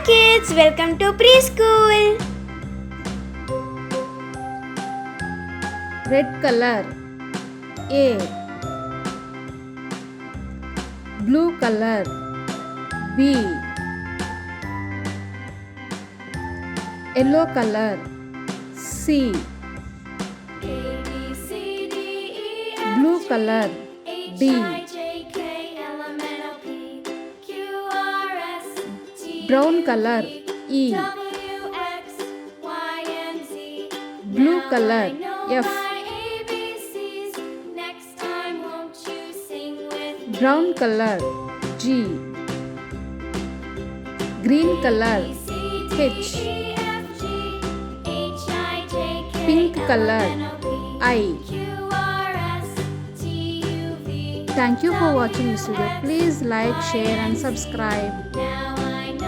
kids, welcome to preschool. Red color A. Blue color B. Yellow color C. Blue color D. Brown color E. Blue color F. Brown color G. Green color H. Pink color I. Thank you for watching this video. Please like, share and subscribe.